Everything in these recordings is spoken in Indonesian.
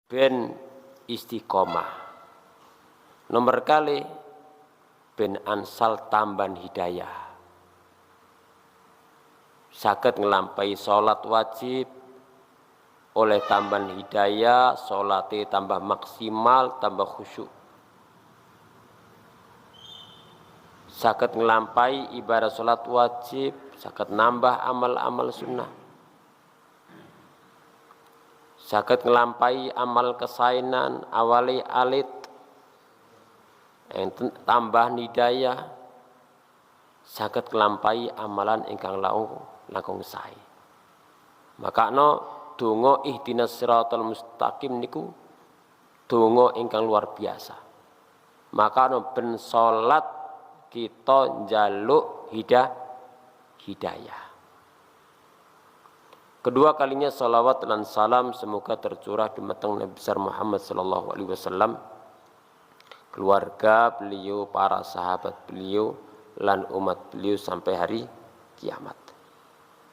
ben istiqomah. Nomor kali ben ansal tambahan hidayah. Saged nglampahi salat wajib oleh tambahan hidayah, salate tambah maksimal, tambah khusyuk. Saged nglampahi ibadah salat wajib, saged nambah amal-amal sunnah. Saged nglampahi amal kesainan, awali alit, yang tambah hidayah. Saged nglampahi amalan ingkang langkung sae. Makana donga ihdinas siratal mustaqim niku donga ingkang luar biasa. Makana ben salat kita njaluk hidayah. Kedua kalinya salawat dan salam semoga tercurah di mateng Nabi besar Muhammad sallallahu alaihi wasallam, keluarga beliau, para sahabat beliau, lan umat beliau sampai hari kiamat.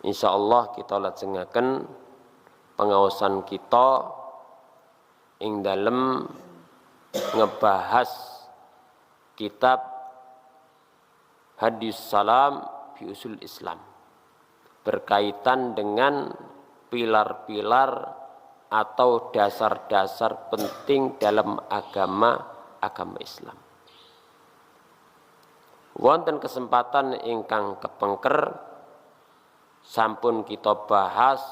Insyaallah kita lajengaken pengaosan kita ing dalem ngebahas kitab Hadis Salam fi Usul Islam berkaitan dengan pilar-pilar atau dasar-dasar penting dalam agama Islam. Wonten kesempatan ingkang kepengker sampun kita bahas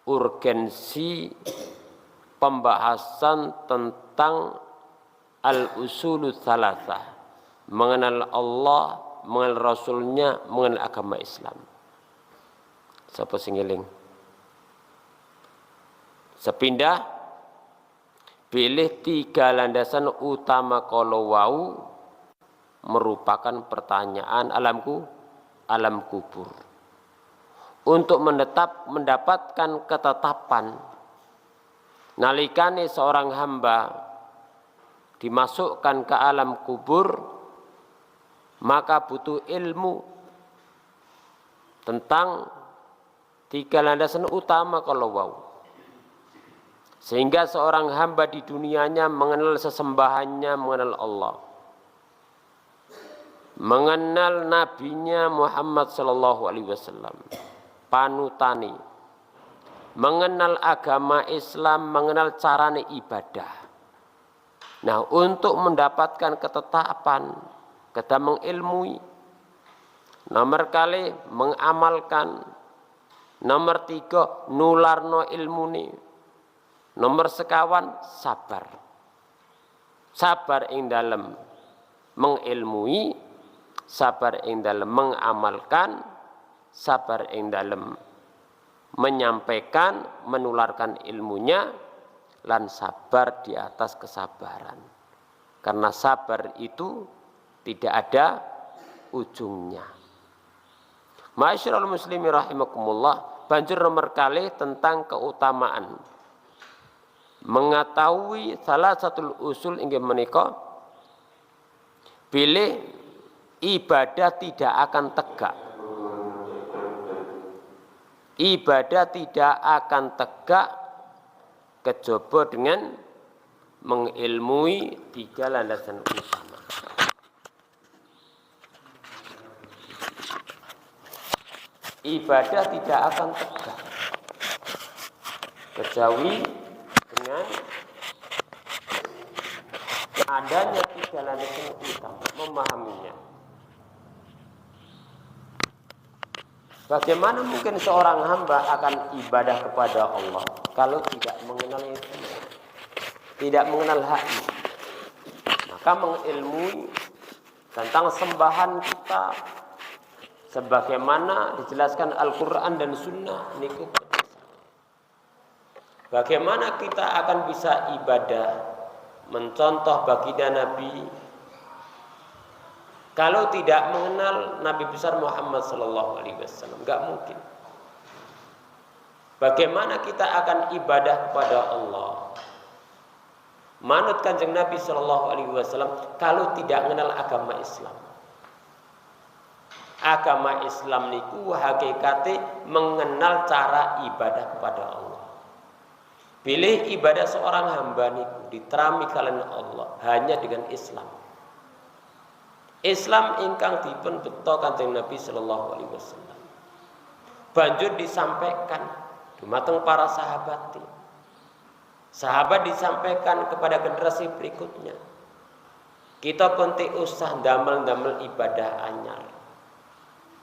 urgensi pembahasan tentang al-usulul tsalatsah, mengenal Allah, mengenal Rasulnya, mengenal agama Islam. Sapa sing eling? Sepindah pilih 3 landasan utama kalau wau merupakan pertanyaan alam kubur. Untuk mendapatkan ketetapan nalikane seorang hamba dimasukkan ke alam kubur, maka butuh ilmu tentang 3 landasan utama kalau wau. Sehingga seorang hamba di dunianya mengenal sesembahannya, mengenal Allah, mengenal nabinya Muhammad sallallahu alaihi wasallam, panutani, mengenal agama Islam, mengenal carane ibadah. Nah, untuk mendapatkan ketetapan, kita mengilmui. Nomor kali mengamalkan. Nomor 3 nularno ilmuni. Nomor sekawan sabar. Sabar ing dalem mengilmui, sabar ing dalem mengamalkan, sabar ing dalem menyampaikan, menularkan ilmunya, lan sabar di atas kesabaran. Karena sabar itu tidak ada ujungnya. Ma'asyiral muslimin rahimakumullah, banjur nomor kali tentang keutamaan mengetahui salah satu usul inggih menika pilih ibadah tidak akan tegak. Ibadah tidak akan tegak kejaba dengan mengilmui 3 landasan utama. Ibadah tidak akan tegak kecuali dengan adanya 3 landasan utama, memahaminya. Bagaimana mungkin seorang hamba akan ibadah kepada Allah kalau tidak mengenal itu, tidak mengenal haknya? Maka mengilmui tentang sembahan kita sebagaimana dijelaskan Al-Quran dan Sunnah niku. Bagaimana kita akan bisa ibadah mencontoh baginda Nabi kalau tidak mengenal Nabi besar Muhammad sallallahu alaihi wasallam? Enggak mungkin. Bagaimana kita akan ibadah kepada Allah, manut Kanjeng Nabi sallallahu alaihi wasallam kalau tidak mengenal agama Islam? Agama Islam niku hakikate mengenal cara ibadah kepada Allah. Pilih ibadah seorang hamba niku diterami kalian Allah hanya dengan Islam. Islam ingkang dipun bekta Kanjeng Nabi sallallahu alaihi wasallam. Banjur disampaikan dumateng para sahabat. Sahabat disampaikan kepada generasi berikutnya. Kita pun usah damel-damel ibadah anyar.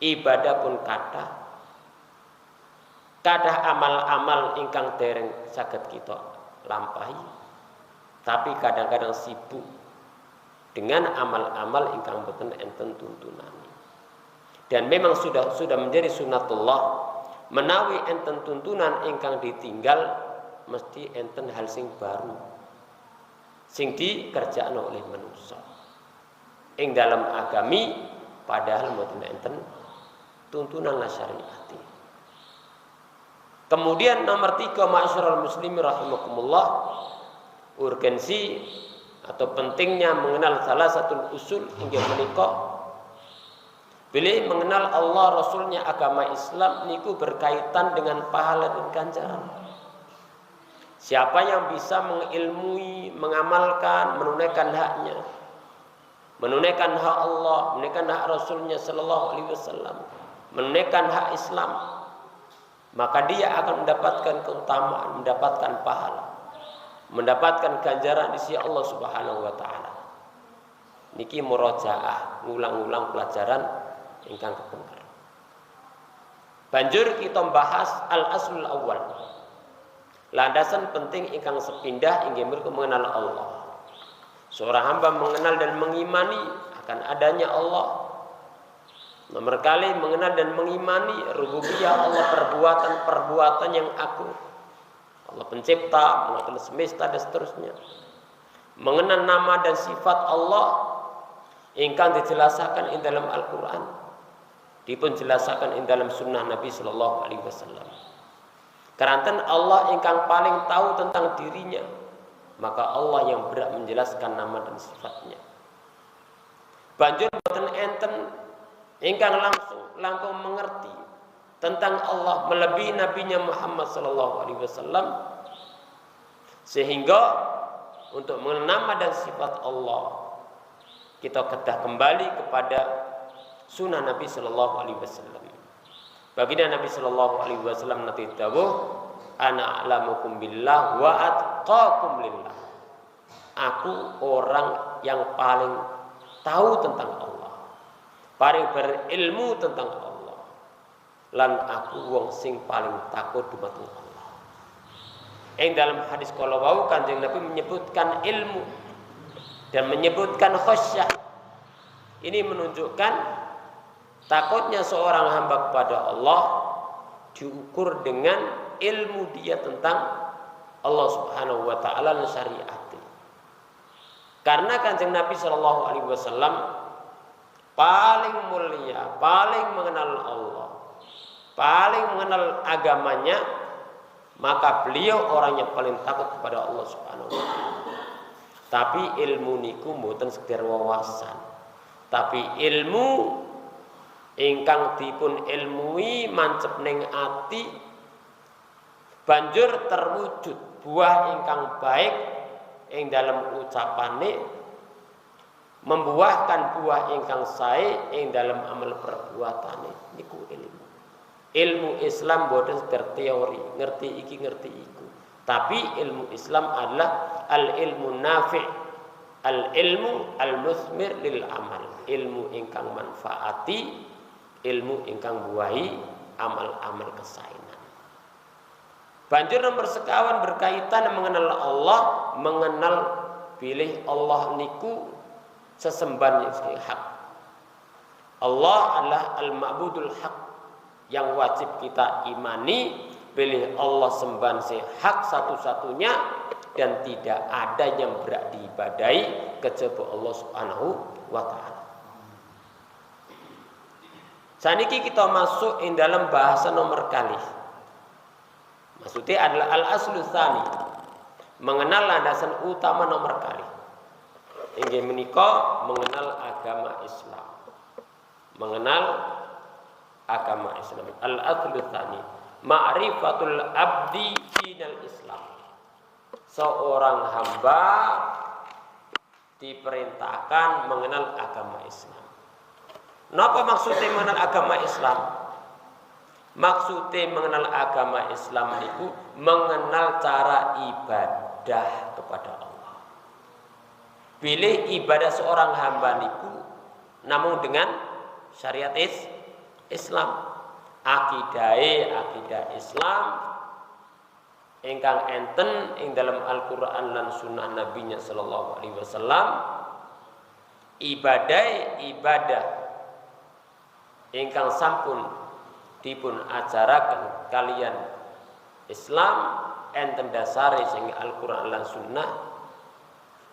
Ibadah pun kadah amal-amal ingkang dereng saged kita lampahi, tapi kadang-kadang sibuk dengan amal-amal ingkang boten enten tuntunane. Dan memang sudah menjadi sunatullah menawi enten tuntunan ingkang ditinggal mesti enten hal sing baru sing dikerjakno oleh manusia ing dalam agami, padahal boten enten tuntunan syariati. Kemudian nomor 3, ma'asyiral muslimin rahimakumullah, urgensi atau pentingnya mengenal salah satu usul inggih menika bilih mengenal Allah, Rasulnya, agama Islam niku berkaitan dengan pahala dan ganjaran. Siapa yang bisa mengilmui, mengamalkan, menunaikan haknya, menunaikan hak Allah, menunaikan hak Rasulnya sallallahu alaihi wasallam, menunaikan hak Islam, maka dia akan mendapatkan keutamaan, mendapatkan pahala, mendapatkan ganjaran di sisi Allah Subhanahu wa taala. Niki murajaah, ngulang-ulang pelajaran ingkang kepengker. Banjur kita bahas al-aslul awal. Landasan penting ingkang sepindah inggih menika mengenal Allah. Seorang hamba mengenal dan mengimani akan adanya Allah. Nomor kali mengenal dan mengimani rububiyah Allah, perbuatan yang agung. Allah pencipta, mengatur semesta dan seterusnya. Mengenal nama dan sifat Allah ingkang dijelaskan di dalam Al-Qur'an, dipun jelaskan di dalam sunnah Nabi sallallahu alaihi wasallam. Karanten Allah ingkang paling tahu tentang dirinya, maka Allah yang berhak menjelaskan nama dan sifatnya. Banjur boten enten ingkang langsung mengerti tentang Allah melebihi nabinya Muhammad sallallahu alaihi wasallam, sehingga untuk mengenal nama dan sifat Allah kita kedah kembali kepada sunnah Nabi sallallahu alaihi wasallam. Baginda Nabi sallallahu alaihi wasallam nanti dawuh, ana a'lamukum billah wa atqakum lillah. Aku orang yang paling tahu tentang Allah, paling berilmu tentang Allah, lan aku wong sing paling takut dumateng Allah. Ing dalam hadis kala wau Kanjeng Nabi menyebutkan ilmu dan menyebutkan khasyah. Ini menunjukkan takutnya seorang hamba kepada Allah diukur dengan ilmu dia tentang Allah Subhanahu wa taala dan syariat. Karena Kanjeng Nabi sallallahu alaihi wasallam paling mulia, paling mengenal Allah, paling mengenal agamanya, maka beliau orang yang paling takut kepada Allah Subhanahu wa taala. Tapi ilmu niku mboten sekedar wawasan, tapi ilmu ingkang dipun ilmui mancep ning ati banjur terwujud buah ingkang baik ing dalam ucapane, membuahkan buah ingkang sae ing dalam amal perbuatane. Niku ilmu Islam boten sekedar teori, ngerti iki ngerti iku, tapi ilmu Islam adalah al-ilmu nafi', al-ilmu al-musmir lil amal, ilmu ingkang manfaati, ilmu ingkang buahi amal-amal kesainan. Banjur nomor sekawan berkaitan mengenal Allah, mengenal pilih Allah niku sesembahan yang hak. Allah adalah al-ma'budul haq yang wajib kita imani, pilih Allah sembahan hak satu-satunya dan tidak ada yang berhak diibadahi kecuali Allah Subhanahu wa taala. Saniki kita masuk ing dalam bahasa nomor kali. Maksudnya adalah al-aslu tsani, mengenal landasan utama nomor kali. Inggih menika mengenal agama Islam. Mengenal agama Islam. Al-aslu tsani, ma'rifatul abdi dinal Islam. seorang hamba diperintahkan mengenal agama Islam. Napa maksudnya mengenal agama Islam? Maksudnya mengenal agama Islam itu mengenal cara ibadah kepada Allah. Pilih ibadah seorang hamba niku namun dengan syariat Islam. Akidah Islam ingkang enten ing dalam Al-Qur'an lan sunnah Nabinya sallallahu alaihi wasallam. Ibadah ingkang sampun dipun ajaraken kalian Islam enten dasare sing Al-Qur'an lan sunnah.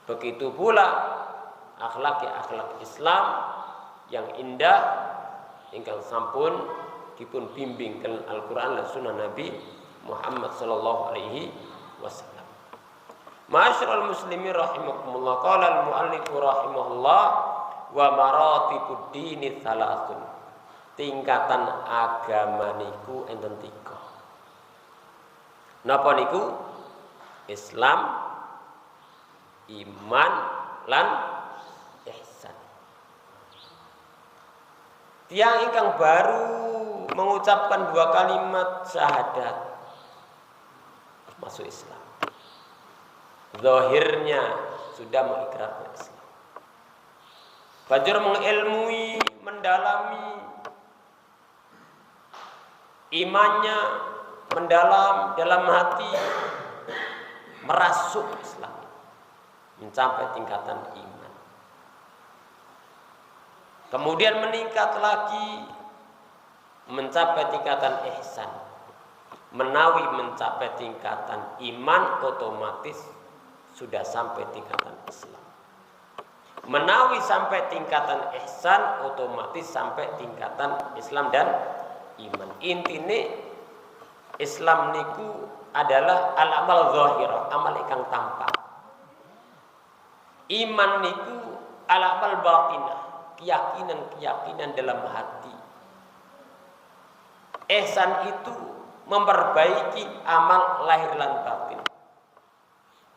Begitu pula akhlak Islam yang indah ingkang sampun dipun bimbing kalian Al-Qur'an lan sunnah Nabi Muhammad sallallahu alaihi wasallam. Ma'asyiral muslimin rahimakumullah, qala al-muallif rahimahullah wa maratibud dini tsalatsun. Tingkatan agama niku enten 3. Napa niku? Islam, iman, lan ihsan. Tiang ingkang baru mengucapkan 2 kalimat syahadat masuk Islam. Zahirnya sudah mengikrarkan Islam. Banjur mengilmui, mendalami imannya, mendalam dalam hati, merasuk Islam, mencapai tingkatan iman. Kemudian meningkat lagi, mencapai tingkatan ihsan. Menawi mencapai tingkatan iman, otomatis sudah sampai tingkatan Islam. Menawi sampai tingkatan ihsan, otomatis sampai tingkatan Islam dan iman. Intine Islam niku adalah al-amal zahirah, amal ingkang tampak. Iman niku al-amal batinah, keyakinan dalam hati. Ihsan itu memperbaiki amal lahir lan batin.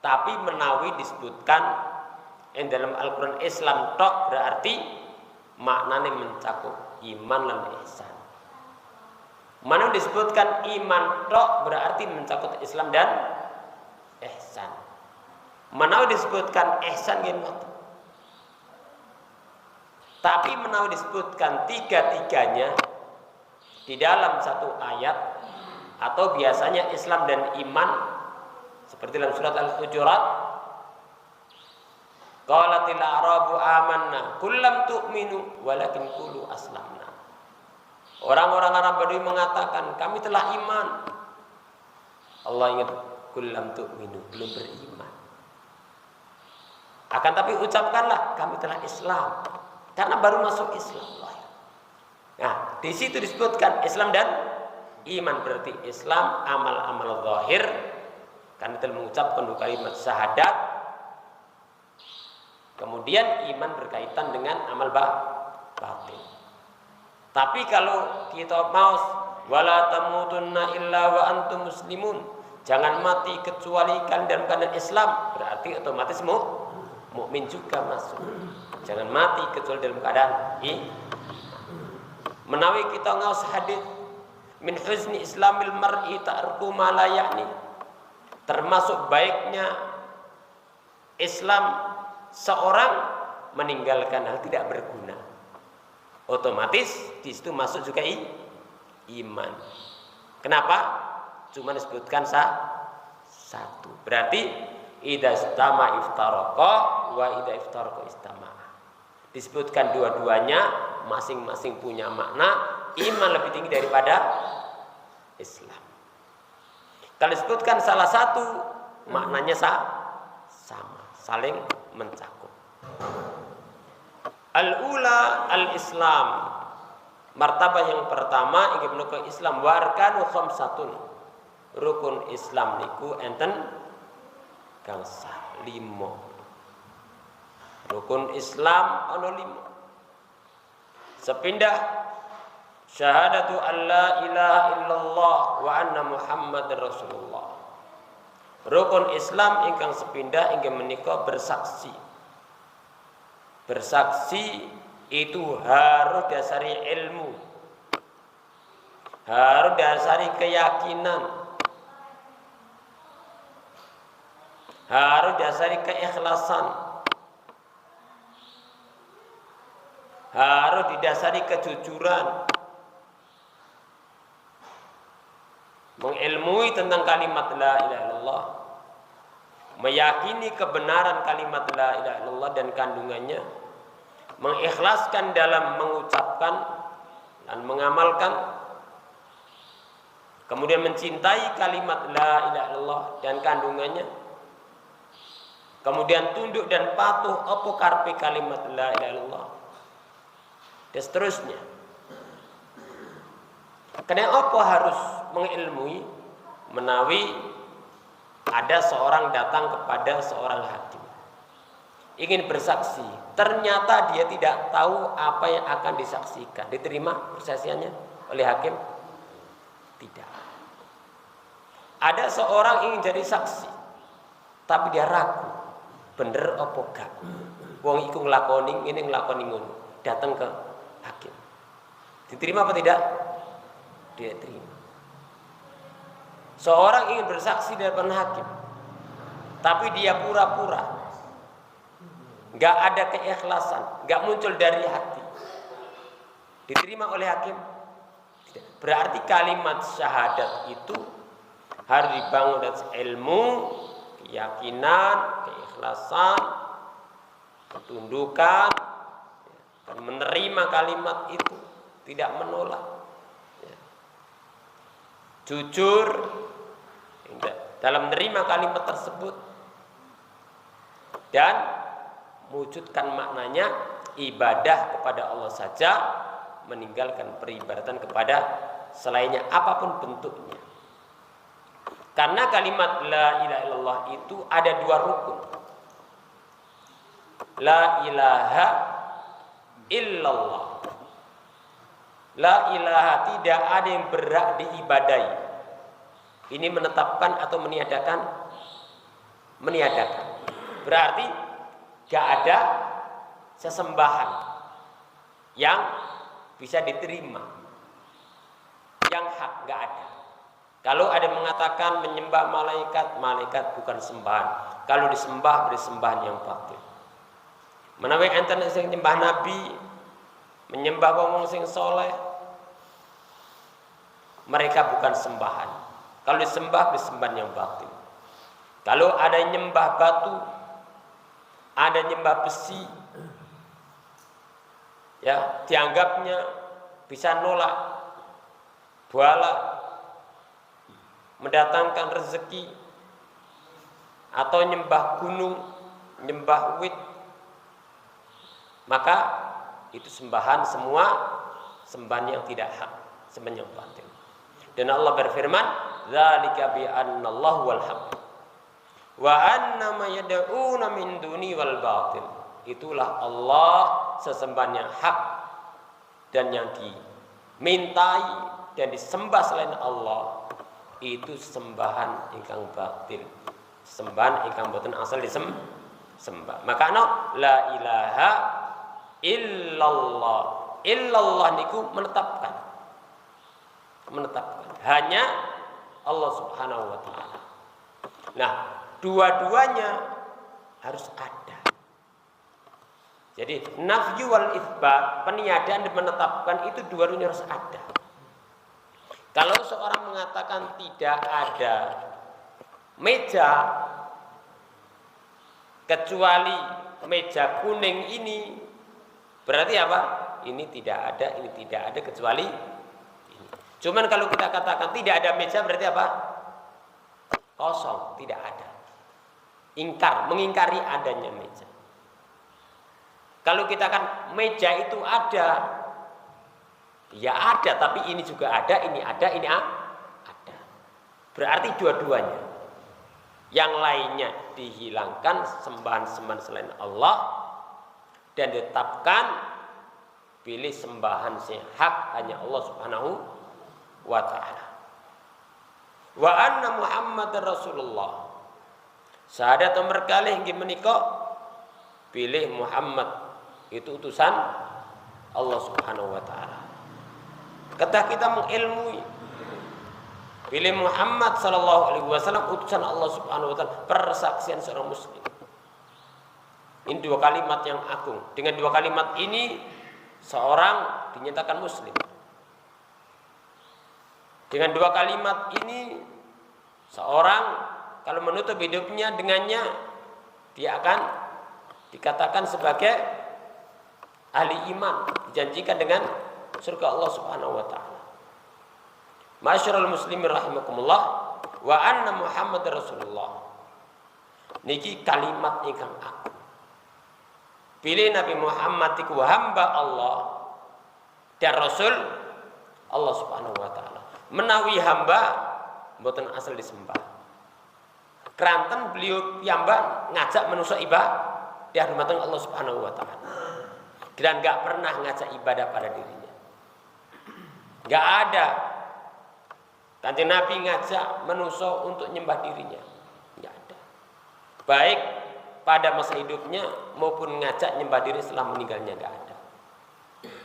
Tapi menawi disebutkan dalam Al-Quran Islam tok berarti maknanya mencakup iman lan ihsan. Mana disebutkan iman tok berarti mencakup Islam dan ihsan. Mana disebutkan ihsan gimana? Tapi menawi disebutkan tiga-tiganya di dalam satu ayat atau biasanya Islam dan iman seperti dalam surat Al-Hujurat, qalatil a'rabu amanna qul lam tu'minu walakin qulu aslamna. Orang-orang Arab Badui mengatakan kami telah iman. Allah ingat qul lam tu'minu, belum beriman. Akan tapi ucapkanlah kami telah Islam, karena baru masuk Islam. Nah, di situ disebutkan Islam dan iman, berarti Islam amal-amal zahir karena telah mengucapkan 2 kalimat syahadat. Kemudian iman berkaitan dengan amal batin. Tapi kalau kita mau wala tamutunna illa wa antum muslimun, jangan mati kecuali kalian dalam keadaan Islam, berarti otomatis mukmin juga masuk. Jangan mati kecuali dalam keadaan menawi kita ngaos hadis min husni islamil mar'i ta'arku ma la ya'ni, termasuk baiknya Islam seorang meninggalkan hal tidak berguna. Otomatis di situ masuk juga iman. Kenapa? Cuma disebutkan satu. Berarti idza istama iftaraqa wa idza iftaraqa istama. Disebutkan dua-duanya masing-masing punya makna. Iman lebih tinggi daripada Islam. Kalau disebutkan salah satu, maknanya sama, saling mencakup. Al-ula al-Islam, martabah yang pertama ingin menukar Islam. Warkanu khamsatun, rukun Islam niku enten gangsal 5. Rukun Islam ana 5. Sepindah syahadatu an la ilaha illallah wa anna Muhammadar Rasulullah. Rukun Islam ingkang sepindah inggih menika bersaksi. Bersaksi itu harus dasari ilmu, harus dasari keyakinan, harus dasari keikhlasan, harus didasari kejujuran. Mengilmui tentang kalimat la ilaha illallah, meyakini kebenaran kalimat la ilaha illallah dan kandungannya, mengikhlaskan dalam mengucapkan dan mengamalkan, kemudian mencintai kalimat la ilaha illallah dan kandungannya, kemudian tunduk dan patuh apa karepe kalimat la ilaha illallah, dan seterusnya. Kenapa harus mengilmui? Menawi ada seorang datang kepada seorang hakim ingin bersaksi, ternyata dia tidak tahu apa yang akan disaksikan. Diterima persaksiannya oleh hakim? Tidak. Ada seorang ingin jadi saksi, tapi dia ragu, bener apa gak? Wong iku nglakoni ngene nglakoni ngono, datang ke hakim. Diterima apa tidak? Dia terima. Seorang ingin bersaksi di depan hakim, tapi dia pura-pura, nggak ada keikhlasan, nggak muncul dari hati. Diterima oleh hakim? Tidak. Berarti kalimat syahadat itu harus dibangun dari ilmu, keyakinan, keikhlasan, ketundukan, dan menerima kalimat itu, tidak menolak. Jujur dalam menerima kalimat tersebut dan mewujudkan maknanya ibadah kepada Allah saja, meninggalkan peribadatan kepada selainnya apapun bentuknya. Karena kalimat la ilaha illallah itu ada dua rukun. La ilaha illallah. La ilaha, tidak ada yang berhak diibadai. Ini menetapkan atau meniadakan? Meniadakan. Berarti gak ada sesembahan yang bisa diterima, yang hak, gak ada. Kalau ada yang mengatakan menyembah malaikat, malaikat bukan sembahan. Kalau disembah, beri sembahan yang batil. Menawi enten sing nyembah nabi, menyembah wong sing soleh, mereka bukan sembahan. Kalau disembah, disembahan yang batil. Kalau ada nyembah batu, ada nyembah besi, ya dianggapnya bisa nolak bala, mendatangkan rezeki, atau nyembah gunung, nyembah wit, maka itu sembahan, semua sembahan yang tidak hak, sembahan yang batil. Dan Allah berfirman, "Dzalika bi annallahu wal haq wa anna ma yad'una min duni wal batil." Itulah Allah sesembahan yang hak dan yang dimintai dan disembah selain Allah itu sembahan ingkang batil, sembahan ingkang boten asal disembah. Maka la ilaha illallah. Illallah niku menetapkan hanya Allah Subhanahu wa taala. Nah, dua-duanya harus ada. Jadi nafyu wal itsbat, peniadaan dan menetapkan, itu dua-duanya harus ada. Kalau seorang mengatakan tidak ada meja kecuali meja kuning ini, berarti apa? Ini tidak ada, ini tidak ada kecuali ini. Cuman kalau kita katakan tidak ada meja, berarti apa? Kosong, tidak ada. Ingkar, mengingkari adanya meja. Kalau kita kan meja itu ada, ya ada, tapi ini juga ada, ini ada, ini ada. Berarti dua-duanya. Yang lainnya dihilangkan, sembahan-sembahan selain Allah, dan ditetapkan pilih sembahan hak hanya Allah Subhanahu wa ta'ala. Wa anna Muhammadar Rasulullah, Syahadat nomor kalih inggih menika pilih Muhammad itu utusan Allah Subhanahu wa taala. Kedah kita mengilmui pilih Muhammad sallallahu alaihi wasallam utusan Allah Subhanahu wa taala, persaksian seorang muslim. Ini dua kalimat yang agung. Dengan dua kalimat ini seorang dinyatakan muslim. Dengan dua kalimat ini seorang kalau menutup hidupnya dengannya, dia akan dikatakan sebagai ahli iman, dijanjikan dengan surga Allah Subhanahu wa taala. Masyarul muslimin rahimakumullah, wa anna Muhammad Rasulullah. Niki kalimat ingkang agung. Pilih Nabi Muhammad iku hamba Allah dan Rasul Allah Subhanahu wa taala. Menawi hamba mboten asal disembah. Keranten beliau piyambak ngajak manusia ibadah di hadapan Allah Subhanahu wa taala. Dan enggak pernah ngajak ibadah pada dirinya. Enggak ada Kanjeng Nabi ngajak manusia untuk nyembah dirinya. Enggak ada. Baik pada masa hidupnya maupun ngajak nyembah diri setelah meninggalnya enggak ada.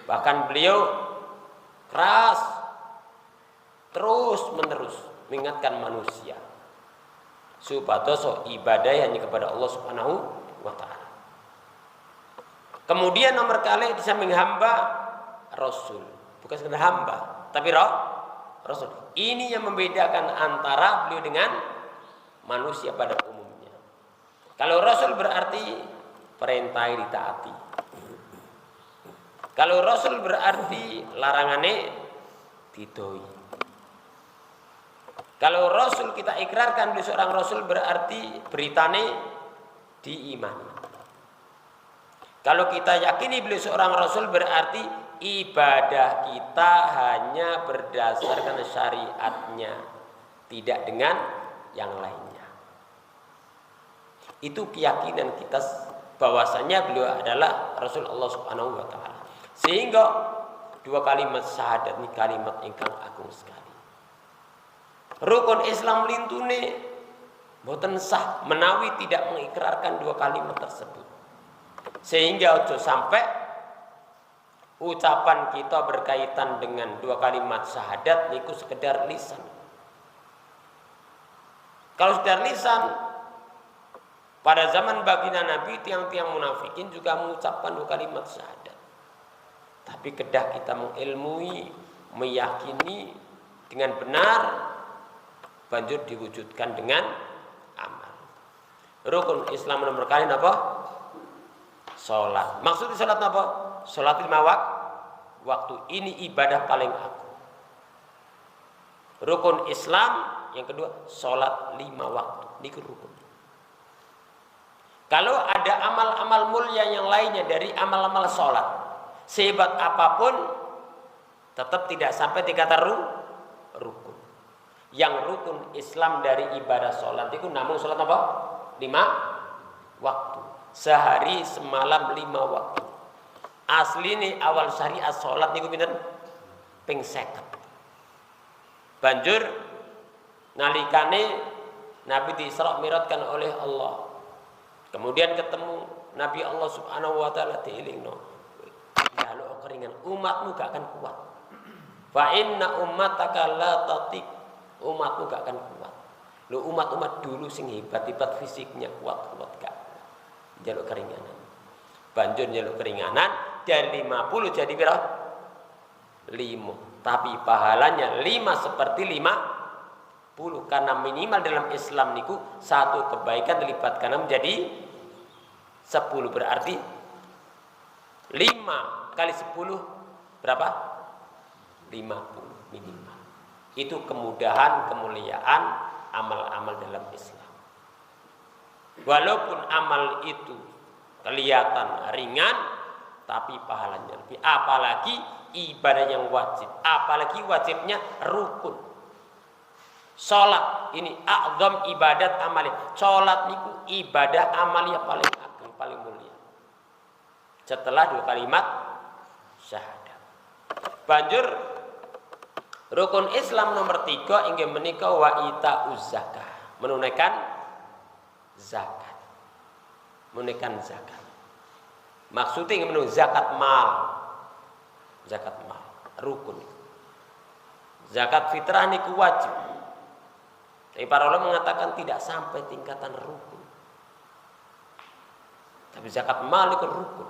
Bahkan beliau keras terus menerus mengingatkan manusia supados ibadah hanya kepada Allah Subhanahu wa taala. Kemudian nomor kali di samping hamba Rasul, bukan sekedar hamba, tapi Rasul. Ini yang membedakan antara beliau dengan manusia pada umumnya. Kalau Rasul berarti perintah ditaati. Kalau Rasul berarti larangannya didoi. Kalau Rasul kita ikrarkan beliau seorang Rasul berarti beritane diimani. Kalau kita yakini beliau seorang Rasul berarti ibadah kita hanya berdasarkan syariatnya, tidak dengan yang lainnya. Itu keyakinan kita bahwasanya beliau adalah Rasul Allah Subhanahu wa taala. Sehingga dua kalimat syahadat ini kalimat ingkang agung sekali. Rukun Islam lintune boten sah menawi tidak mengikrarkan dua kalimat tersebut. Sehingga ojo sampai ucapan kita berkaitan dengan dua kalimat syahadat niku sekedar lisan. Kalau sekedar lisan, pada zaman baginda Nabi tiang-tiang munafikin juga mengucapkan dua kalimat syahadat. Tapi kedah kita mengilmui, meyakini dengan benar, banjur diwujudkan dengan amal. Rukun Islam nomor kali apa? Salat. Maksudnya salat apa? Salat 5 waktu. Ini ibadah paling agung. Rukun Islam yang kedua salat 5 waktu. Ini rukun. Kalau ada amal-amal mulia yang lainnya dari amal-amal salat, sehebat apapun tetap tidak sampai dikata rukun. Yang rukun Islam dari ibadah sholat itu namun sholat apa? 5 waktu. Sehari semalam 5 waktu. Asli nih awal syariat sholat niku pinten? Ping 50. Banjur nalikane Nabi Isra Mi'rajkan oleh Allah. Kemudian ketemu Nabi Allah Subhanahu wa taala diilingno. Jaluk keringan umatmu gak akan kuat. Fa inna ummataka la tatiq. Umatmu gak akan kuat. Lu umat-umat dulu sing hebat-hebat fisiknya kuat-kuat gak. Jaluk keringanan. Banjur jaluk keringanan dari 50 jadi berapa? 5. Tapi pahalanya 5 seperti 50 karena minimal dalam Islam niku satu kebaikan dilipatkan menjadi 10 berarti 5 kali 10 berapa? 50 minimal. Itu kemudahan, kemuliaan amal-amal dalam Islam. Walaupun amal itu kelihatan ringan, tapi pahalanya lebih. Apalagi ibadah yang wajib, apalagi wajibnya rukun. Salat ini a'zam ibadat amaliyah. Salat niku ibadah amaliyah paling agung, paling mulia. Setelah dua kalimat syahadat. Banjur rukun Islam nomor 3 inggih menika wa ita'uz zakah, menunaikan zakat. Menunaikan zakat. Maksudnya menunaikan zakat mal. Zakat mal, rukun. Zakat fitrah niku wajib. Tapi para ulama mengatakan tidak sampai tingkatan rukun. Tapi zakat mal itu rukun.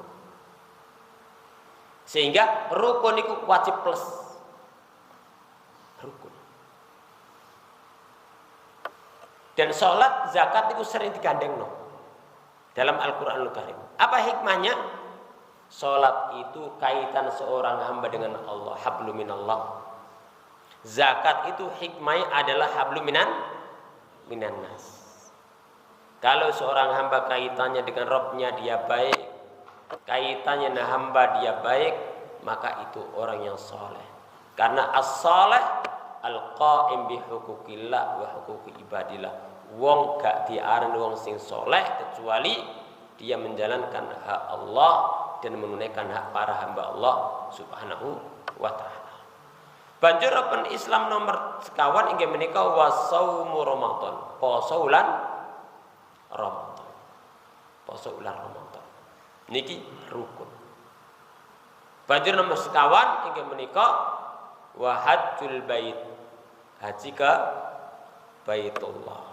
Sehingga rukun itu wajib plus. Rukun. Dan sholat zakat itu sering digandeng dalam Al-Quranul Karim. Apa hikmahnya? Sholat itu kaitan seorang hamba dengan Allah, hablum minallah. Zakat itu hikmahnya adalah hablum minan nas. Kalau seorang hamba kaitannya dengan Rabbnya dia baik, kaitannya dengan hamba dia baik, maka itu orang yang soleh. Karena as-soleh al-qa'im bi hukukillah wa hukuki ibadillah. Wong gak diaran wong sing soleh kecuali dia menjalankan hak Allah dan menunaikan hak para hamba Allah subhanahu wa ta'ala. Banjur rukun Islam nomor sekawan inggih menika wasaumu Ramadan. Poso ulan Ramadan. Poso ulan Ramadan. Niki rukun. Banjur nomor sekawan inggih menika wa hajjul bait. Haji ke Baitullah.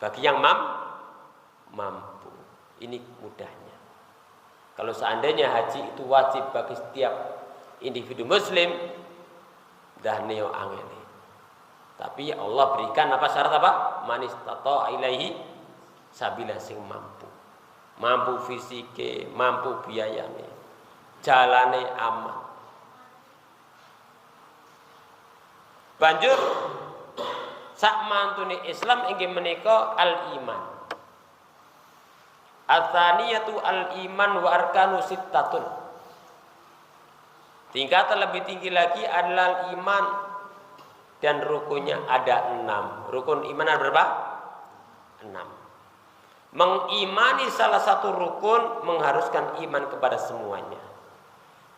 Bagi yang mampu. Ini mudahnya. Kalau seandainya haji itu wajib bagi setiap individu muslim, dah neo angeli. Tapi Allah berikan apa syarat apa? Manistata ilaihi sabila sing mampu. Mampu fisike, mampu biayane. Jalane aman. Banjur sak mantune Islam inggih menika al-iman. Atsaniyatu al-iman wa arkanu sittatun. Tingkatan lebih tinggi lagi adalah iman dan rukunnya ada 6. Rukun iman ada berapa? 6. Mengimani salah satu rukun mengharuskan iman kepada semuanya.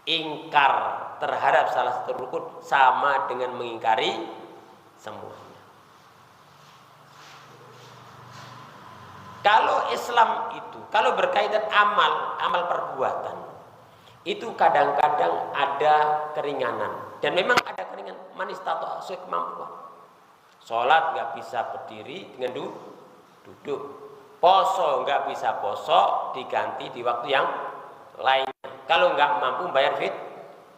Ingkar terhadap salah satu rukun sama dengan mengingkari semuanya. Kalau Islam itu, kalau berkaitan amal perbuatan, itu kadang-kadang ada keringanan. Dan memang ada keringanan, manistata sesuai kemampuan. Sholat nggak bisa berdiri dengan duduk. Poso nggak bisa poso, diganti di waktu yang lainnya. Kalau nggak mampu bayar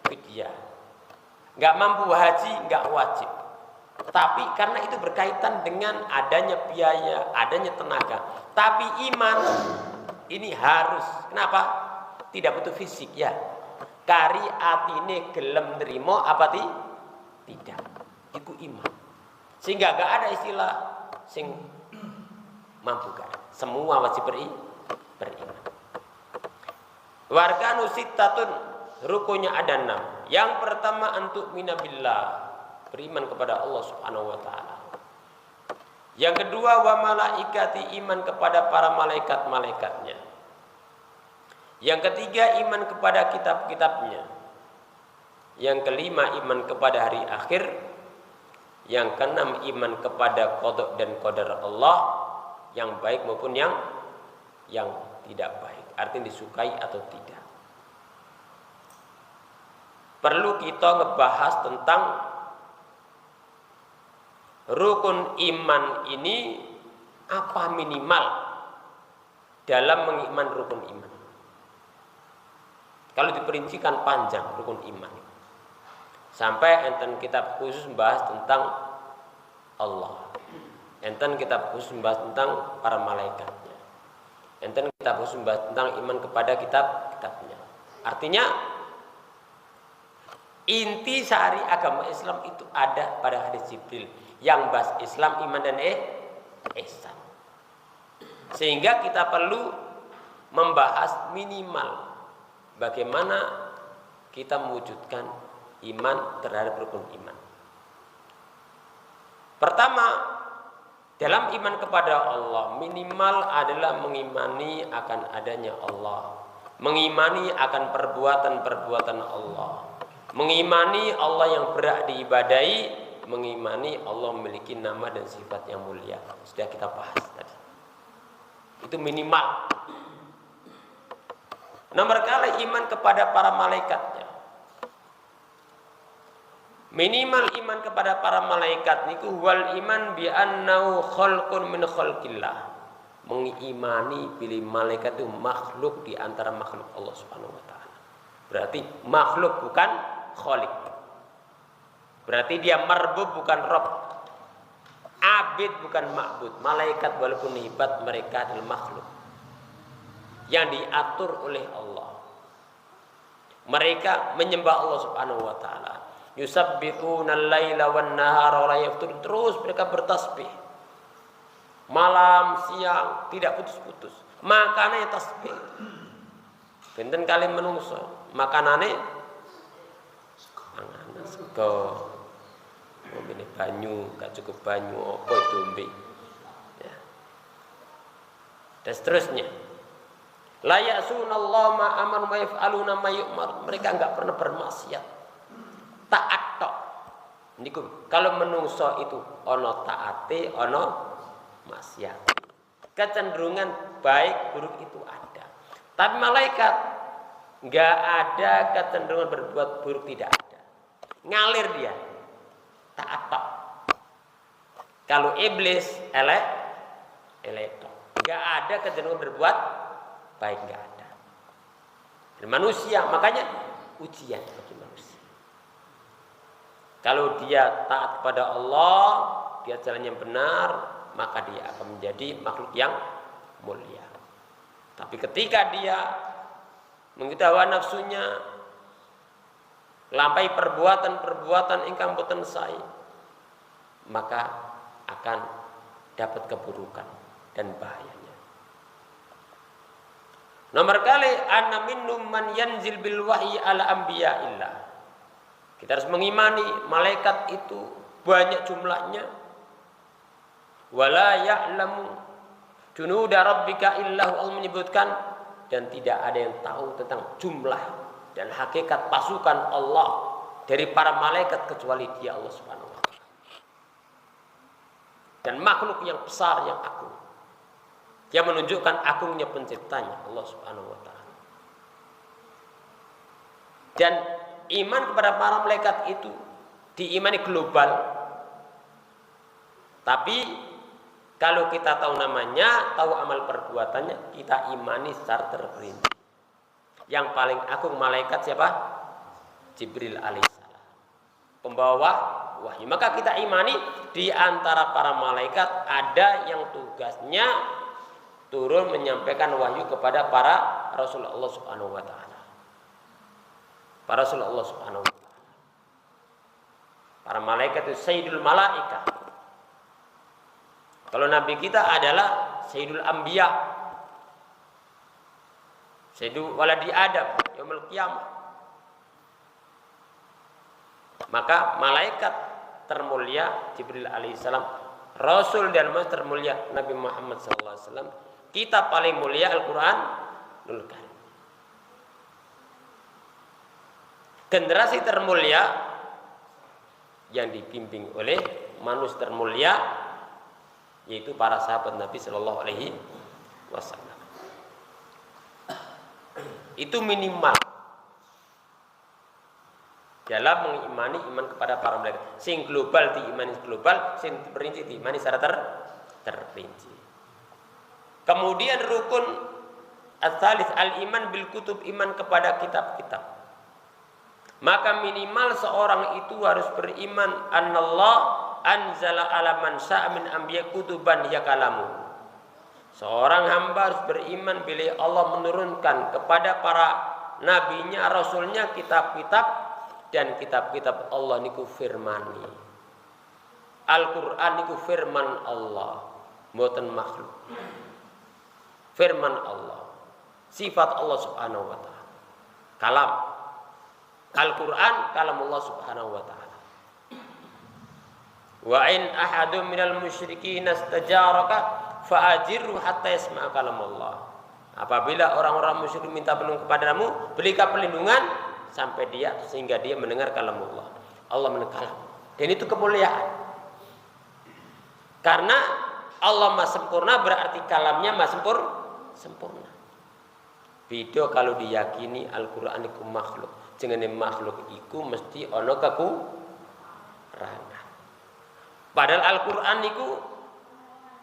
fidyah. Nggak mampu haji nggak wajib. Tapi karena itu berkaitan dengan adanya biaya, adanya tenaga. Tapi iman ini harus. Kenapa? Tidak butuh fisik ya. Kari atine gelem nerimo apa tidak. Iku iman. Sehingga gak ada istilah sing mampu gak. Semua wajib beriman. Warkanu sittatun, rukunnya ada 6. Yang pertama antuk minabillah, beriman kepada Allah Subhanahu wa taala. Yang kedua wa malaikati, iman kepada para malaikat-malaikatnya. Yang ketiga iman kepada kitab-kitabnya. Yang kelima iman kepada hari akhir. Yang keenam iman kepada qada dan qadar Allah, yang baik maupun yang tidak baik, artinya disukai atau tidak. Perlu kita ngebahas tentang rukun iman ini, apa minimal dalam mengiman rukun iman. Kalau diperincikan panjang rukun iman, sampai enten kitab khusus membahas tentang Allah, enten kitab khusus membahas tentang para malaikatnya, enten kitab khusus membahas tentang iman kepada kitab-kitabnya. Artinya inti sari agama Islam itu ada pada hadis Jibril yang bahas Islam, iman dan ihsan. Sehingga kita perlu membahas minimal bagaimana kita mewujudkan iman terhadap rukun iman. Pertama, dalam iman kepada Allah minimal adalah mengimani akan adanya Allah, mengimani akan perbuatan-perbuatan Allah, mengimani Allah yang berhak diibadahi, mengimani Allah memiliki nama dan sifat yang mulia. Sudah kita bahas tadi. Itu minimal. Nomor kali iman kepada para malaikatnya. Minimal iman kepada para malaikat niku wal iman bi annahu khalqun min khalqillah. Mengimani pilih malaikat itu makhluk di antara makhluk Allah Subhanahu wa taala. Berarti makhluk bukan khaliq. Berarti dia marbub bukan rob. Abid bukan ma'bud. Malaikat walaupun hebat mereka adalah makhluk yang diatur oleh Allah. Mereka menyembah Allah Subhanahu wa taala. Yusabbihuna al-laila wan nahara wa la yaftur. Terus mereka bertasbih. Malam, siang, tidak putus-putus. Makanannya tasbih. Benten kali menungso, makanannya panganan sego. Ini banyu, gak cukup banyu, apa itu dombe. Ya. Dan seterusnya. La ya'sunallaha ma amanu wa yaf'aluna ma yu'mar. Mereka enggak pernah bermaksiat. Taat tok. Niku kalau menungso itu ono taate, ono maksiat. Kecenderungan baik buruk itu ada. Tapi malaikat enggak ada kecenderungan berbuat buruk, tidak ada. Ngalir dia. Taat tok. Kalau iblis elek tok. Enggak ada kecenderungan berbuat baik, enggak ada. Dan manusia makanya ujian bagi manusia. Kalau dia taat kepada Allah, dia jalan yang benar, maka dia akan menjadi makhluk yang mulia. Tapi ketika dia mengikuti hawa nafsunya, lampai perbuatan-perbuatan ingkang boten sae, maka akan dapat keburukan dan bahayanya. Nomor kali anna minnum man yanzil bil wahyi ala anbiya'illah. Kita harus mengimani malaikat itu banyak jumlahnya. Wala ya'lamu junuda rabbika illa Allah menyebutkan, dan tidak ada yang tahu tentang jumlah dan hakikat pasukan Allah dari para malaikat kecuali Dia, Allah Subhanahu wa taala. Dan makhluk yang besar yang agung, yang menunjukkan agungnya penciptanya Allah Subhanahu wa taala. Dan iman kepada para malaikat itu diimani global. Tapi kalau kita tahu namanya, tahu amal perbuatannya, kita imani secara terperinci. Yang paling agung malaikat siapa? Jibril alaihissalam, pembawa wahyu. Maka kita imani di antara para malaikat ada yang tugasnya turun menyampaikan wahyu kepada para Rasul Allah Subhanahu wa taala. Para Rasul Allah Subhanahu wa taala. Para malaikat itu sayyidul malaika. Kalau nabi kita adalah sayyidul anbiya, sayyidul waladi Adam yaumul qiyamah. Maka malaikat termulia Jibril alaihissalam, Rasul dan Mas termulia Nabi Muhammad sallallahu alaihi wasallam. Kita paling mulia Al-Qur'anul Karim. Generasi termulia yang dibimbing oleh manusia termulia, yaitu para sahabat Nabi Sallallahu Alaihi Wasallam. Itu minimal dalam mengimani iman kepada para malaikat. Sing global diimani global, sing terperinci diimani secara terperinci. Kemudian rukun ats-tsalits al-iman bil kutub, iman kepada kitab-kitab. Maka minimal seorang itu harus beriman annallah anzala ala man syaa min anbiya kutuban ya kalamu. Seorang hamba harus beriman bila Allah menurunkan kepada para nabinya, rasulnya kitab-kitab, dan kitab-kitab Allah niku firmani. Al-Qur'an niku firman Allah, mboten makhluk. Firman Allah, sifat Allah Subhanahu wa taala. Kalam Al-Quran kalamullah Subhanahu wa ta'ala. Wa in ahadun minal musyrikin istajaraka fa'ajirhu hatta yasma'a kalamullah. Apabila orang-orang musyrik minta perlindungan kepadamu, berikan perlindungan sampai dia, sehingga dia mendengar kalamullah. Allah mendengar kalam. Dan itu kemuliaan. Karena Allah mah sempurna berarti kalamnya mah sempurna. Beda kalau diyakini Al-Qur'an iku makhluk. Jenenge makhluk iku mesti ana kekurangan. Padahal Al-Qur'an iku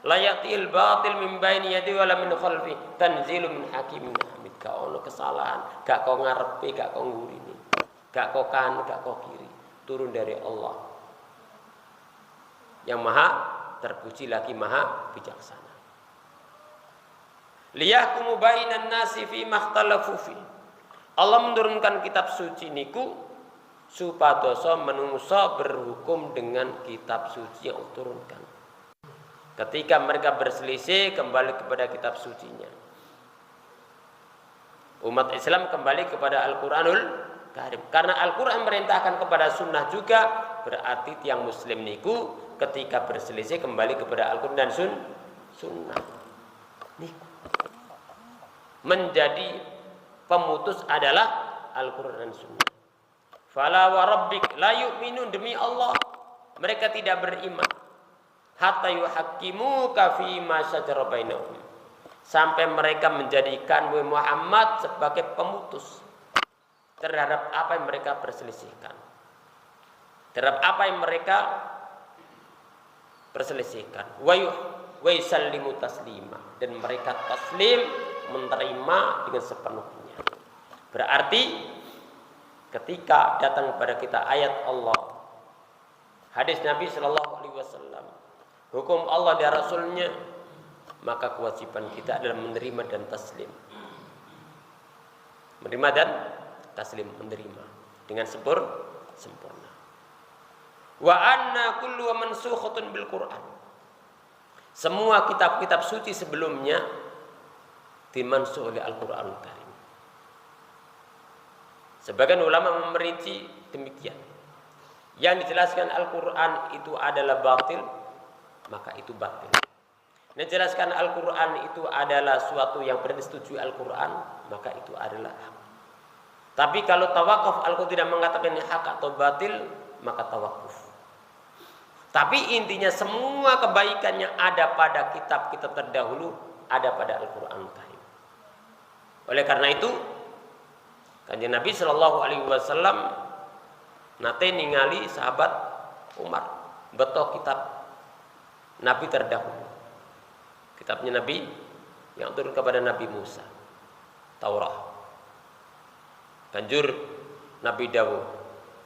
la yatil batil min baini yadi wala min khalfi tanzilu min hakimin hamid. Gak ono kesalahan, gak kau ngarepe, gak kau ngurini, gak kau kanan, gak kau kiri. Turun dari Allah yang maha terpuji lagi maha bijaksana. Liyahkumu bainan nasi fi makhtalafu fi. Allah menurunkan kitab suci niku supadoso menungso berhukum dengan kitab suci yang turunkan. Ketika mereka berselisih kembali kepada kitab sucinya. Umat Islam kembali kepada Al-Quranul Karim. Karena Al-Quran merintahkan kepada sunnah juga, berarti tiang muslim niku ketika berselisih kembali kepada Al-Quran dan sunnah. Niku. Menjadi pemutus adalah Al-Quran dan sunnah. Fala wa rabbik la yu'minun, demi Allah mereka tidak beriman hatta yuhaqqimuka fi ma syajara bainahum, sampai mereka menjadikan Muhammad sebagai pemutus terhadap apa yang mereka perselisihkan, terhadap apa yang mereka perselisihkan. Wa yusallimu taslima, dan mereka taslim menerima dengan sepenuhnya. Berarti ketika datang kepada kita ayat Allah, hadis Nabi Shallallahu Alaihi Wasallam, hukum Allah dan Rasulnya, maka kewajiban kita adalah menerima dan taslim. Menerima dan taslim, menerima dengan sempurna. Wa anna kullu mansukhatun bil Quran. Semua kitab-kitab suci sebelumnya dimansuh oleh Al-Qur'anul Karim. Sebagian ulama memperinci demikian. Yang dijelaskan Al-Qur'an itu adalah batil, maka itu batil. Menjelaskan Al-Quran itu adalah suatu yang benar disetujui Al-Quran, maka itu adalah hak. Tapi kalau tawakuf Al-Quran tidak mengatakan ini hak atau batil, maka tawakuf. Tapi intinya semua kebaikan yang ada pada kitab-kitab terdahulu ada pada Al-Quran Karim. Oleh karena itu, Kanjeng Nabi Shallallahu Alaihi Wasallam nate ningali sahabat Umar beto kitab Nabi terdahulu. Kitabnya Nabi yang turun kepada Nabi Musa, Taurat. Kanjur Nabi dawuh,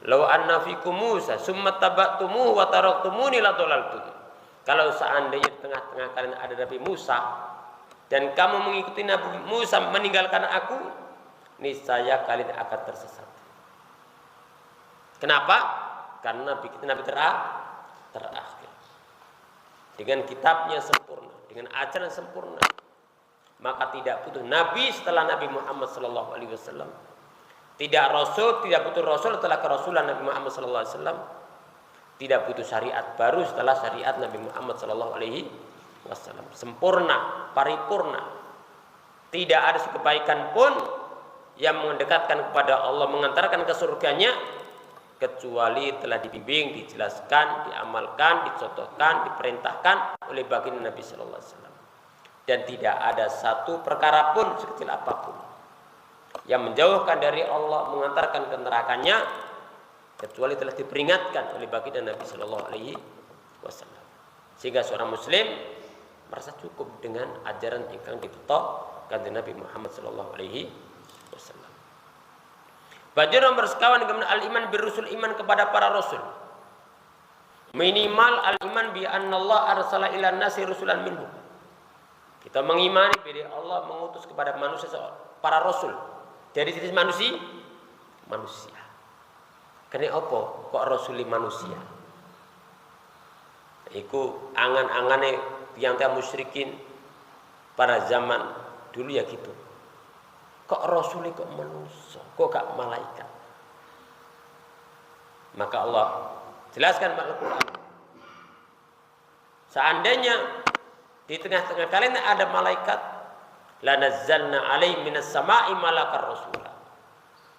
"Lau anna fikum Musa summa tabaktumuhu wa taraktumuni la dhalaltum." Kalau seandainya di tengah-tengah kalian ada Nabi Musa dan kamu mengikuti Nabi Musa meninggalkan aku, niscaya kalian akan tersesat. Kenapa? Karena Nabi terakhir. Dengan kitabnya sempurna, dengan ajaran sempurna, maka tidak butuh nabi setelah Nabi Muhammad sallallahu alaihi wasallam. Tidak rasul, tidak butuh rasul setelah kerasulan Nabi Muhammad sallallahu alaihi wasallam. Tidak butuh syariat baru setelah syariat Nabi Muhammad sallallahu alaihi wasallam. Sempurna, paripurna. Tidak ada kebaikan pun yang mendekatkan kepada Allah, mengantarkan ke surganya, kecuali telah dibimbing, dijelaskan, diamalkan, dicontohkan, diperintahkan oleh baginda Nabi Sallallahu Alaihi Wasallam. Dan tidak ada satu perkara pun sekecil apapun yang menjauhkan dari Allah, mengantarkan ke nerakanya, kecuali telah diperingatkan oleh baginda Nabi Sallallahu Alaihi Wasallam. Sehingga seorang Muslim merasa cukup dengan ajaran yang ditutup kanjeng Nabi Muhammad Sallallahu Alaihi Wasallam. Bajur nomor sekawan dengan al-iman birusul, iman kepada para rasul. Minimal al-iman bi annallah arsala ila nasi rusulan minhum. Kita mengimani bahwa Allah mengutus kepada manusia para rasul dari jenis manusia. Karena apa kok rasuli manusia? Iku angan-angane tiyang-tiyang musyrikin pada zaman dulu ya gitu. Kok rasuli kok manusia, kok gak malaikat? Maka Allah jelaskan dalam Al-Quran, seandainya di tengah-tengah kalian ada malaikat, la nazzalna alaihi minas sama'i malakar rasula,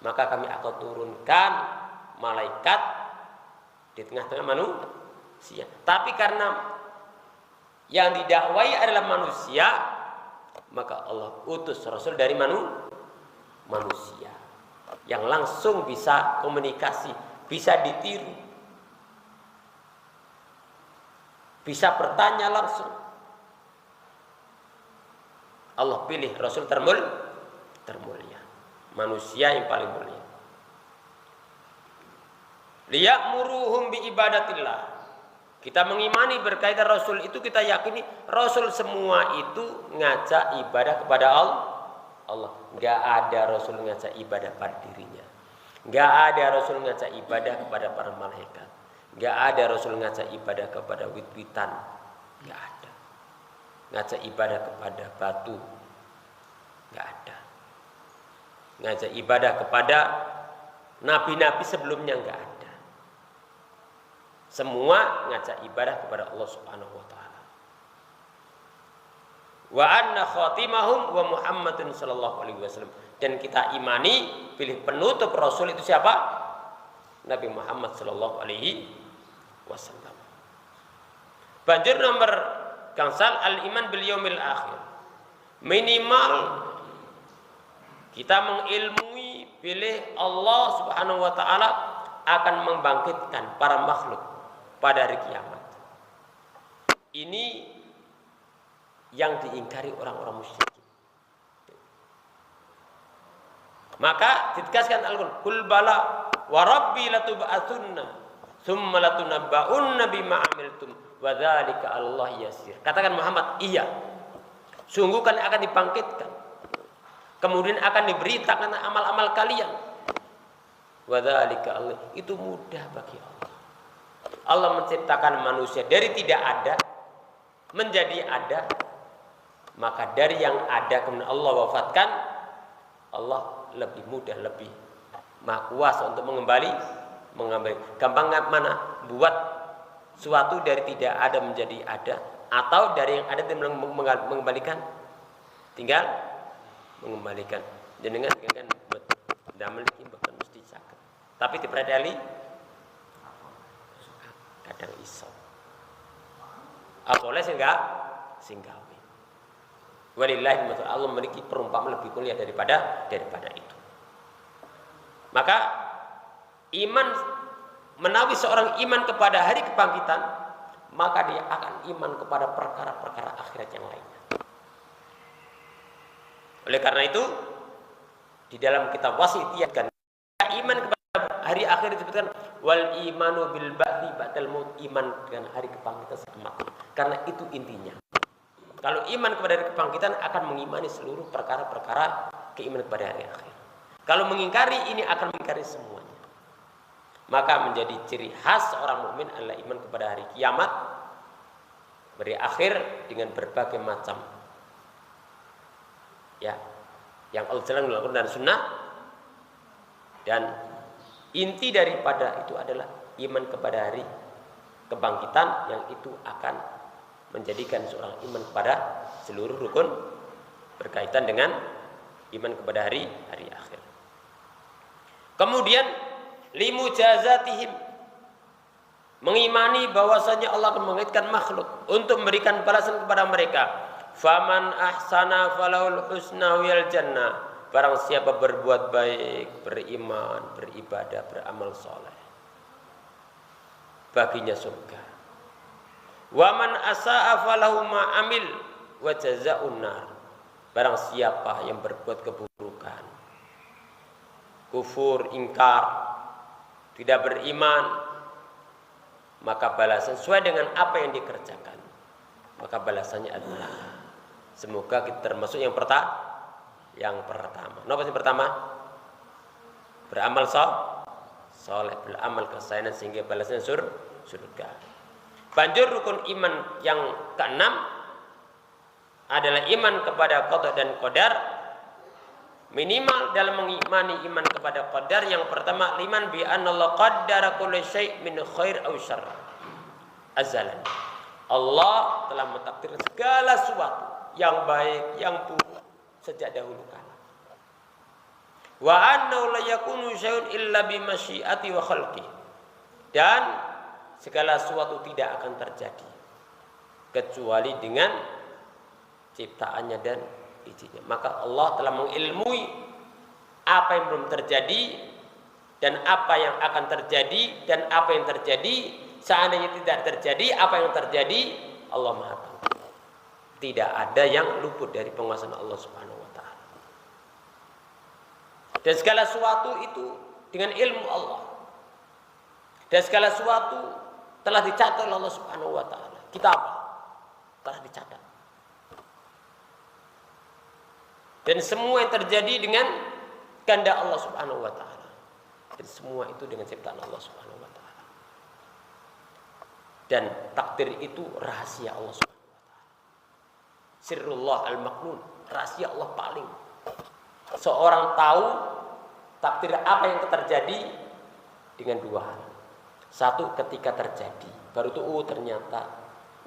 maka kami akan turunkan malaikat di tengah-tengah manusia. Tapi karena yang didakwai adalah manusia, maka Allah utus Rasul dari manusia yang langsung bisa komunikasi, bisa ditiru, bisa bertanya langsung. Allah pilih Rasul termulia, manusia yang paling mulia. Liya'muruhum bi ibadatillah. Kita mengimani berkaitan Rasul itu, kita yakini Rasul semua itu ngajak ibadah kepada Allah. Enggak ada Rasul ngajak ibadah pada dirinya. Enggak ada Rasul ngajak ibadah kepada para malaikat. Enggak ada Rasul ngajak ibadah kepada wit-witan. Enggak ada. Ngajak ibadah kepada batu. Enggak ada. Ngajak ibadah kepada nabi-nabi sebelumnya, enggak ada. Semua ngajak ibadah kepada Allah Subhanahu wa taala. Wa anna khatimahum wa Muhammadun sallallahu alaihi wasallam. Dan kita imani pilih penutup Rasul itu siapa? Nabi Muhammad sallallahu alaihi wasallam. Banjur nomor gangsal al-iman bil yaumil akhir. Minimal kita mengilmui pilih Allah Subhanahu wa taala akan membangkitkan para makhluk pada hari kiamat. Ini yang diingkari orang-orang musyrik. Maka ditegaskan Al-Qur'an, "Qul bala wa rabbi latub'atsunna tsumma latunabba'unna bima 'amiltum wa dzalika 'alallahi yasir." Katakan Muhammad, iya. Sungguh kalian akan dibangkitkan. Kemudian akan diberitakan amal-amal kalian. Wa dzalika Allah, itu mudah bagi Allah. Allah menciptakan manusia dari tidak ada menjadi ada. Maka dari yang ada kemudian Allah wafatkan, Allah lebih mudah, lebih maha kuasa untuk mengembali. Gampang mana? Buat suatu dari tidak ada menjadi ada, atau dari yang ada mengembalikan, tinggal mengembalikan. Jenengan kan damel iki mboten mesti saged. Tapi dipredeli kadang iso. Apa oleh sing gawe. Walillahi matsal. Allah memiliki perumpamaan lebih mulia daripada itu. Maka iman menawi seorang iman kepada hari kebangkitan, maka dia akan iman kepada perkara-perkara akhirat yang lainnya. Oleh karena itu di dalam kitab wasiyat kan iman kepada hari akhir disebutkan wal imanu bil ba'di ba'dal maut, iman dengan hari kebangkitan setelah mati. Karena itu intinya. Kalau iman kepada hari kebangkitan akan mengimani seluruh perkara-perkara keimanan kepada hari akhir. Kalau mengingkari ini akan mengingkari semuanya. Maka menjadi ciri khas seorang mukmin adalah iman kepada hari kiamat, hari akhir dengan berbagai macam ya yang Allah jelaskan dalam Al-Quran dan Sunnah. Dan inti daripada itu adalah iman kepada hari kebangkitan, yang itu akan menjadikan seorang iman kepada seluruh rukun berkaitan dengan iman kepada hari akhir. Kemudian limujazatihim, mengimani bahwasanya Allah akan membangkitkan makhluk untuk memberikan balasan kepada mereka. Faman ahsana falahul husna wal jannah. Barang siapa berbuat baik, beriman, beribadah, beramal soleh, baginya surga. Waman asa'a falahu ma amil wa jazaa'un nar. Barang siapa yang berbuat keburukan, kufur, ingkar, tidak beriman, maka balasan sesuai dengan apa yang dikerjakan, maka balasannya adalah semoga kita termasuk yang pertama. Napa yang pertama? Beramal soleh, beramal kesayangan sehingga balasannya surga. Banjur rukun iman yang keenam adalah iman kepada qada dan qadar. Minimal dalam mengimani iman kepada qadar, yang pertama iman bi anallahu qaddara kulli syai' min khair aw syarr azalan. Allah telah mentakdirkan segala sesuatu yang baik, yang buruk sejak dahulu kala. Wa annahu la yakunu syai'un illa bi masyiati wa khalqi. Dan segala sesuatu tidak akan terjadi kecuali dengan ciptaannya dan izinnya. Maka Allah telah mengilmui apa yang belum terjadi dan apa yang akan terjadi dan apa yang terjadi. Seandainya tidak terjadi, apa yang terjadi Allah Maha tahu. Tidak ada yang luput dari penguasaan Allah Subhanahu wa taala. Dan segala sesuatu itu dengan ilmu Allah. Dan segala sesuatu telah dicatat oleh Allah Subhanahu wa taala. Kitab telah dicatat. Dan semua yang terjadi dengan kehendak Allah Subhanahu wa taala. Dan semua itu dengan ciptaan Allah Subhanahu wa taala. Dan takdir itu rahasia Allah Subhanahu wa taala. Sirrullah al-maknun, rahasia Allah paling. Seorang tahu takdir apa yang terjadi dengan dua hal. Satu, ketika terjadi, baru itu ternyata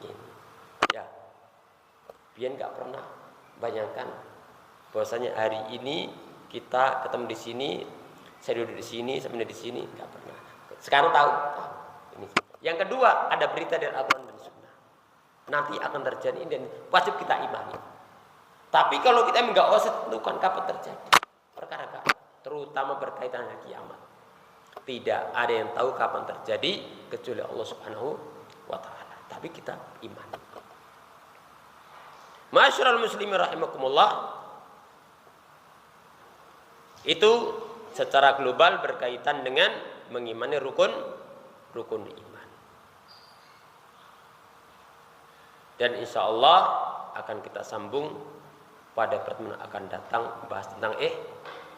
ini. Ya. Biar nggak pernah bayangkan bahwasanya hari ini kita ketemu di sini, saya duduk di sini, saya di sini, nggak pernah. Sekarang tahu. Ini. Yang kedua, ada berita dari Al-Quran dan Sunnah. Nanti akan terjadi dan wajib kita imani. Tapi kalau kita nggak usah tentukan kapan terjadi perkara terutama berkaitan dengan kiamat. Tidak ada yang tahu kapan terjadi kecuali Allah Subhanahu wa taala. Tapi kita imani. Ma'asyiral muslimin rahimakumullah. Itu secara global berkaitan dengan mengimani rukun iman. Dan insya Allah akan kita sambung pada pertemuan akan datang bahas tentang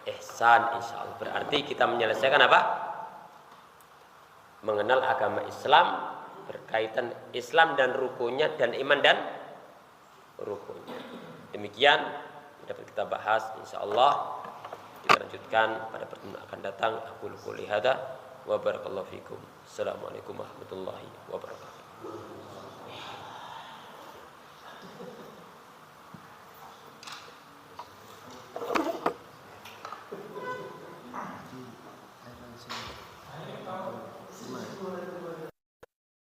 ihsan insya Allah. Berarti kita menyelesaikan apa? Mengenal agama Islam, berkaitan Islam dan rukunnya dan iman dan rukunnya. Demikian dapat kita bahas insya Allah. Kita lanjutkan pada pertemuan akan datang. Aku qouli hadza wa barakallahu fikum. Assalamualaikum warahmatullahi wabarakatuh.